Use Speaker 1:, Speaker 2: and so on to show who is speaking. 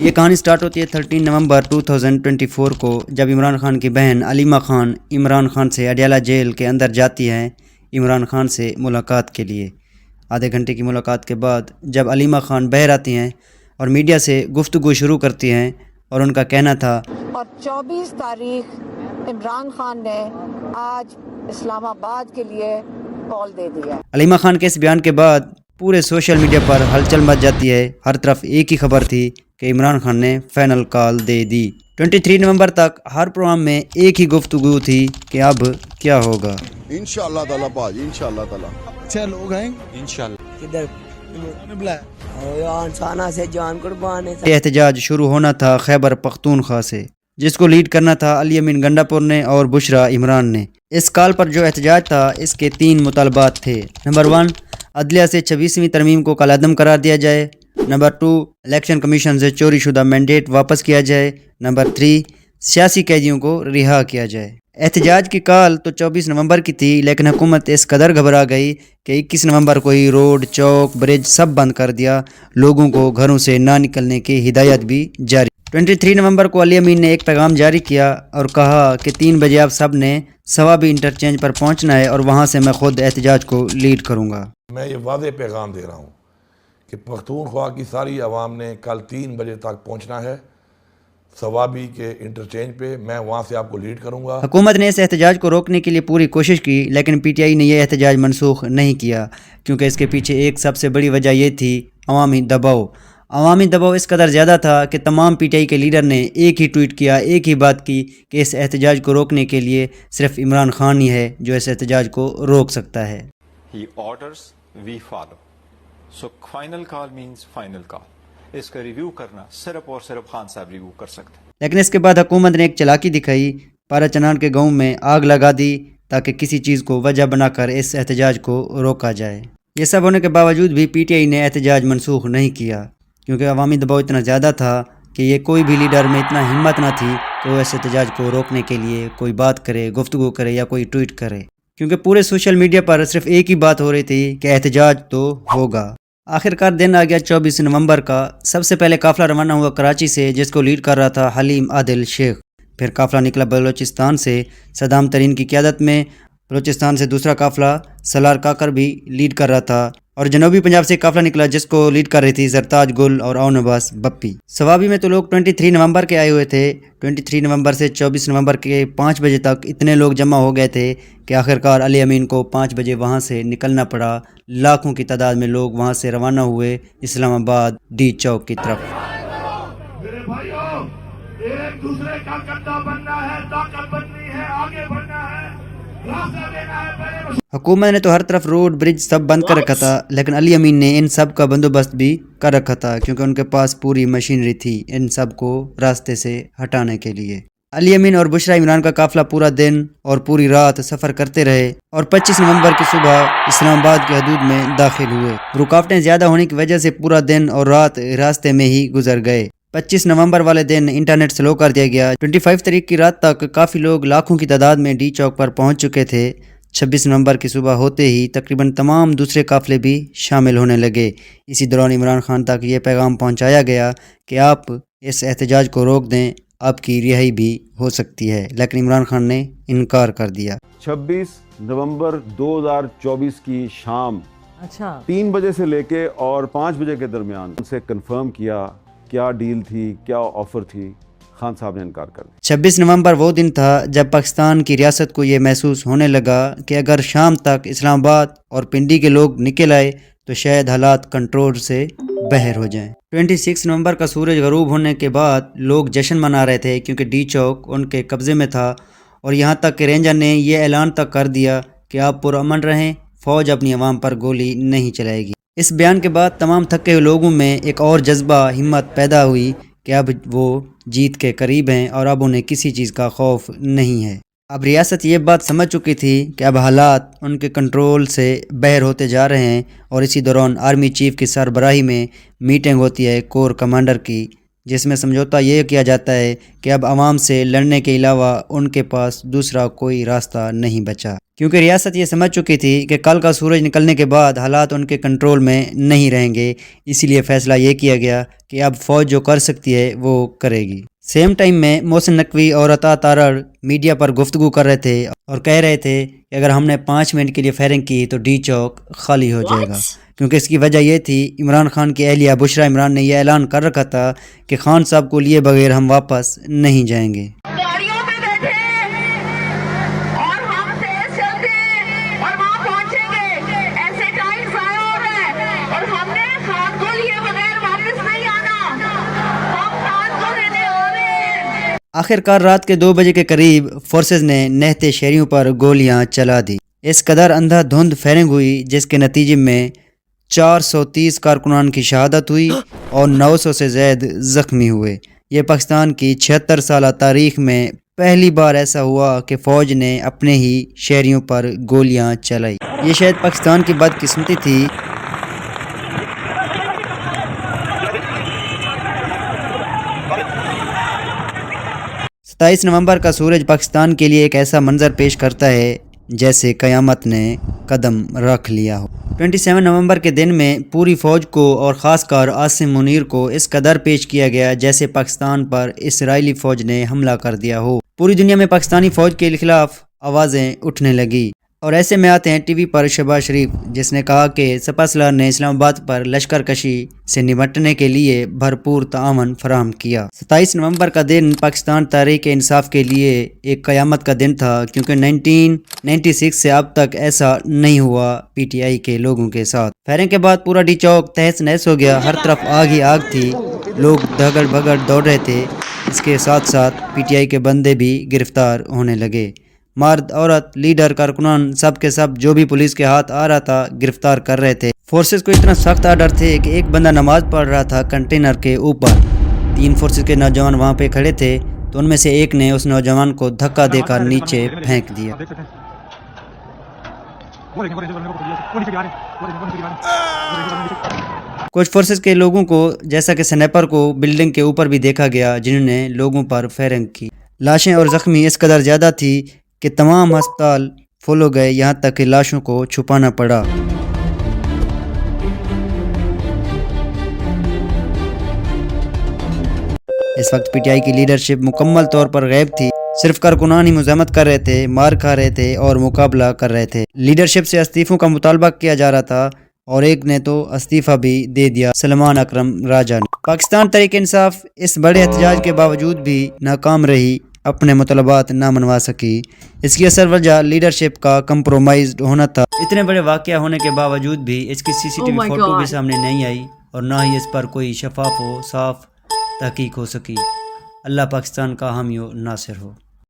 Speaker 1: یہ کہانی سٹارٹ ہوتی ہے 13 نومبر 2024 کو، جب عمران خان کی بہن علیمہ خان عمران خان سے اڈیالہ جیل کے اندر جاتی ہیں عمران خان سے ملاقات کے لیے۔ آدھے گھنٹے کی ملاقات کے بعد جب علیمہ خان باہر آتی ہیں اور میڈیا سے گفتگو شروع کرتی ہیں اور ان کا کہنا تھا
Speaker 2: اور 24 تاریخ عمران خان نے آج اسلام آباد کے لیے کال دے دیا۔
Speaker 1: علیمہ خان کے اس بیان کے بعد پورے سوشل میڈیا پر ہلچل مچ جاتی ہے۔ ہر طرف ایک ہی خبر تھی کہ عمران خان نے فائنل کال دے دی۔ 23 نومبر تک ہر پروگرام میں ایک ہی گفتگو تھی کہ اب کیا ہوگا۔
Speaker 3: انشاءاللہ تعالی باجی، انشاءاللہ تعالی
Speaker 4: اچھا لوگ ہیں
Speaker 5: انشاءاللہ۔
Speaker 4: کدھر نے بلایا
Speaker 6: انسانہ سے جان قربان ہے۔
Speaker 1: یہ احتجاج شروع ہونا تھا خیبر پختونخوا سے، جس کو لیڈ کرنا تھا علی امین گنڈا پور نے اور بشرا عمران نے۔ اس کال پر جو احتجاج تھا اس کے 3 مطالبات تھے۔ نمبر 1، عدلیہ سے 26ویں ترمیم کو کالعدم قرار دیا جائے۔ نمبر 2، الیکشن کمیشن سے چوری شدہ مینڈیٹ واپس کیا جائے۔ نمبر 3، سیاسی قیدیوں کو رہا کیا جائے۔ احتجاج کی کال تو 24 نومبر کی تھی، لیکن حکومت اس قدر گھبرا گئی کہ 21 نومبر کو ہی روڈ، چوک، برج سب بند کر دیا۔ لوگوں کو گھروں سے نہ نکلنے کی ہدایت بھی جاری۔ 23 نومبر کو علی امین نے ایک پیغام جاری کیا اور کہا کہ 3 بجے آپ سب نے ثوابی انٹرچینج پر پہنچنا ہے اور وہاں سے میں خود احتجاج کو لیڈ کروں گا۔
Speaker 7: میں یہ واضح پیغام دے رہا ہوں کہ پختونخوا کی ساری عوام نے کل 3 بجے تک پہنچنا ہے ثوابی کے انٹرچینج پہ، میں وہاں سے آپ کو لیڈ کروں گا۔
Speaker 1: حکومت نے اس احتجاج کو روکنے کے لیے پوری کوشش کی، لیکن پی ٹی آئی نے یہ احتجاج منسوخ نہیں کیا، کیونکہ اس کے پیچھے ایک سب سے بڑی وجہ یہ تھی عوامی دباؤ۔ عوامی دباؤ اس قدر زیادہ تھا کہ تمام پی ٹی آئی کے لیڈر نے ایک ہی ٹویٹ کیا، ایک ہی بات کی کہ اس احتجاج کو روکنے کے لیے صرف عمران خان ہی ہے جو اس احتجاج کو روک سکتا ہے۔
Speaker 5: He orders, we follow. So final call means final call. اس کا ریویو کرنا صرف اور صرف خان صاحب ریویو کر سکتے ہیں۔
Speaker 1: لیکن اس کے بعد حکومت نے ایک چالاکی دکھائی، پارا چنان کے گاؤں میں آگ لگا دی تاکہ کسی چیز کو وجہ بنا کر اس احتجاج کو روکا جائے۔ یہ سب ہونے کے باوجود بھی پی ٹی آئی نے احتجاج منسوخ نہیں کیا، کیونکہ عوامی دباؤ اتنا زیادہ تھا کہ یہ کوئی بھی لیڈر میں اتنا ہمت نہ تھی کہ وہ اس احتجاج کو روکنے کے لیے کوئی بات کرے، گفتگو کرے یا کوئی ٹویٹ کرے، کیونکہ پورے سوشل میڈیا پر صرف ایک ہی بات ہو رہی تھی کہ احتجاج تو ہوگا۔ آخرکار دن آ گیا 24 نومبر کا۔ سب سے پہلے قافلہ روانہ ہوا کراچی سے، جس کو لیڈ کر رہا تھا حلیم عادل شیخ۔ پھر قافلہ نکلا بلوچستان سے صدام ترین کی قیادت میں۔ بلوچستان سے دوسرا قافلہ سالار کاکر بھی لیڈ کر رہا تھا، اور جنوبی پنجاب سے قافلہ نکلا جس کو لیڈ کر رہی تھی زرتاج گل اور اون عباس بپی۔ ثوابی میں تو لوگ 23 نومبر کے آئے ہوئے تھے۔ 23 نومبر سے 24 نومبر کے 5 بجے تک اتنے لوگ جمع ہو گئے تھے کہ آخرکار علی امین کو 5 بجے وہاں سے نکلنا پڑا۔ لاکھوں کی تعداد میں لوگ وہاں سے روانہ ہوئے اسلام آباد ڈی چوک کی طرف۔
Speaker 8: میرے بھائیوں، ایک دوسرے کا کندھا بننا ہے، طاقت بننی ہے، آگے بڑھنا ہے، راستہ دینا ہے۔
Speaker 1: حکومت نے تو ہر طرف روڈ، برج سب بند کر رکھا تھا، لیکن علی امین نے ان سب کا بندوبست بھی کر رکھا تھا، کیونکہ ان کے پاس پوری مشینری تھی ان سب کو راستے سے ہٹانے کے لیے۔ علی امین اور بشرا عمران کا قافلہ پورا دن اور پوری رات سفر کرتے رہے اور 25 نومبر کی صبح اسلام آباد کی حدود میں داخل ہوئے۔ رکاوٹیں زیادہ ہونے کی وجہ سے پورا دن اور رات راستے میں ہی گزر گئے۔ 25 نومبر والے دن انٹرنیٹ سلو کر دیا گیا۔ 25 تاریخ کی رات تک کافی لوگ لاکھوں کی تعداد میں ڈی چوک پر پہنچ چکے تھے۔ 26 نومبر کی صبح ہوتے ہی تقریباً تمام دوسرے قافلے بھی شامل ہونے لگے۔ اسی دوران عمران خان تک یہ پیغام پہنچایا گیا کہ آپ اس احتجاج کو روک دیں، آپ کی رہائی بھی ہو سکتی ہے، لیکن عمران خان نے انکار کر دیا۔
Speaker 9: 26 نومبر 2024 کی شام 3 بجے سے لے کے اور 5 بجے کے درمیان ان سے کنفرم کیا کیا ڈیل تھی، کیا آفر تھی، خان صاحب نے انکار کر دیا۔
Speaker 1: 26 نومبر وہ دن تھا جب پاکستان کی ریاست کو یہ محسوس ہونے لگا کہ اگر شام تک اسلام آباد اور پنڈی کے لوگ نکل آئے تو شاید حالات کنٹرول سے باہر ہو جائیں۔ 26 نومبر کا سورج غروب ہونے کے بعد لوگ جشن منا رہے تھے، کیونکہ ڈی چوک ان کے قبضے میں تھا، اور یہاں تک کہ رینجر نے یہ اعلان تک کر دیا کہ آپ پرامن رہیں، فوج اپنی عوام پر گولی نہیں چلائے گی۔ اس بیان کے بعد تمام تھکے ہوئے لوگوں میں ایک اور جذبہ، ہمت پیدا ہوئی کہ اب وہ جیت کے قریب ہیں اور اب انہیں کسی چیز کا خوف نہیں ہے۔ اب ریاست یہ بات سمجھ چکی تھی کہ اب حالات ان کے کنٹرول سے باہر ہوتے جا رہے ہیں، اور اسی دوران آرمی چیف کی سربراہی میں میٹنگ ہوتی ہے کور کمانڈر کی، جس میں سمجھوتا یہ کیا جاتا ہے کہ اب عوام سے لڑنے کے علاوہ ان کے پاس دوسرا کوئی راستہ نہیں بچا، کیونکہ ریاست یہ سمجھ چکی تھی کہ کل کا سورج نکلنے کے بعد حالات ان کے کنٹرول میں نہیں رہیں گے، اسی لیے فیصلہ یہ کیا گیا کہ اب فوج جو کر سکتی ہے وہ کرے گی۔ سیم ٹائم میں محسن نقوی اور عطا تارڑ میڈیا پر گفتگو کر رہے تھے اور کہہ رہے تھے کہ اگر ہم نے 5 منٹ کے لیے فائرنگ کی تو ڈی چوک خالی ہو جائے گا، کیونکہ اس کی وجہ یہ تھی عمران خان کی اہلیہ بشرا عمران نے یہ اعلان کر رکھا تھا کہ خان صاحب کو لیے بغیر ہم واپس نہیں جائیں گے۔
Speaker 8: گاڑیوں میں بیٹھے اور ہم تیز چلتے اور وہاں پہنچیں گے، ایسے ٹائم ضائع ہو رہا ہے اور ہم نے خان کو لیے بغیر واپس نہیں آنا، ہم خان کو لینے آ رہے ہیں۔
Speaker 1: آخر کار رات کے 2 بجے کے قریب فورسز نے نہتے شہریوں پر گولیاں چلا دی۔ اس قدر اندھا دھند فائرنگ ہوئی جس کے نتیجے میں 430 کارکنان کی شہادت ہوئی اور 900 سے زائد زخمی ہوئے۔ یہ پاکستان کی 76 سالہ تاریخ میں پہلی بار ایسا ہوا کہ فوج نے اپنے ہی شہریوں پر گولیاں چلائی۔ یہ شاید پاکستان کی بدقسمتی تھی۔ نومبر کا سورج پاکستان کے لیے ایک ایسا منظر پیش کرتا ہے جیسے قیامت نے قدم رکھ لیا ہو۔ 27 نومبر کے دن میں پوری فوج کو اور خاص کر عاصم منیر کو اس قدر پیش کیا گیا جیسے پاکستان پر اسرائیلی فوج نے حملہ کر دیا ہو۔ پوری دنیا میں پاکستانی فوج کے خلاف آوازیں اٹھنے لگی، اور ایسے میں آتے ہیں ٹی وی پر شہباز شریف، جس نے کہا کہ سپہ سالار نے اسلام آباد پر لشکر کشی سے نمٹنے کے لیے بھرپور تعاون فراہم کیا۔ 27 نومبر کا دن پاکستان تحریک انصاف کے لیے ایک قیامت کا دن تھا، کیونکہ 1996 سے اب تک ایسا نہیں ہوا پی ٹی آئی کے لوگوں کے ساتھ۔ فائرنگ کے بعد پورا ڈی چوک تہس نہس ہو گیا، ہر طرف آگ ہی آگ تھی، لوگ دھگڑ بھگڑ دوڑ رہے تھے۔ اس کے ساتھ ساتھ پی ٹی آئی کے بندے بھی گرفتار ہونے لگے، مرد عورت لیڈر کارکنان سب کے سب جو بھی پولیس کے ہاتھ آ رہا تھا گرفتار کر رہے تھے۔ فورسز کو اتنا سخت آرڈر تھے کہ ایک بندہ نماز پڑھ رہا تھا کنٹینر کے اوپر، 3 فورسز کے نوجوان وہاں پہ کھڑے تھے تو ان میں سے ایک نے اس نوجوان کو دھکا دے کر نیچے پھینک دیا۔ کچھ فورسز کے لوگوں کو جیسا کہ سنیپر کو بلڈنگ کے اوپر بھی دیکھا گیا جنہوں نے لوگوں پر فائرنگ کی۔ لاشیں اور زخمی اس قدر زیادہ تھی کہ تمام ہسپتال فل ہو گئے، یہاں تک کہ لاشوں کو چھپانا پڑا۔ اس وقت پی ٹی آئی کی لیڈرشپ مکمل طور پر غائب تھی، صرف کارکنان ہی مزاحمت کر رہے تھے، مار کھا رہے تھے اور مقابلہ کر رہے تھے۔ لیڈرشپ سے استعفوں کا مطالبہ کیا جا رہا تھا اور ایک نے تو استعفیٰ بھی دے دیا، سلمان اکرم راجہ نے۔ پاکستان تحریک انصاف اس بڑے احتجاج کے باوجود بھی ناکام رہی، اپنے مطالبات نہ منوا سکی۔ اس کی اصل وجہ لیڈرشپ کا کمپرومائزڈ ہونا تھا۔ اتنے بڑے واقعہ ہونے کے باوجود بھی اس کی CCTV فوٹو بھی سامنے نہیں آئی اور نہ ہی اس پر کوئی شفاف و صاف تحقیق ہو سکی۔ اللہ پاکستان کا حامی و ناصر ہو۔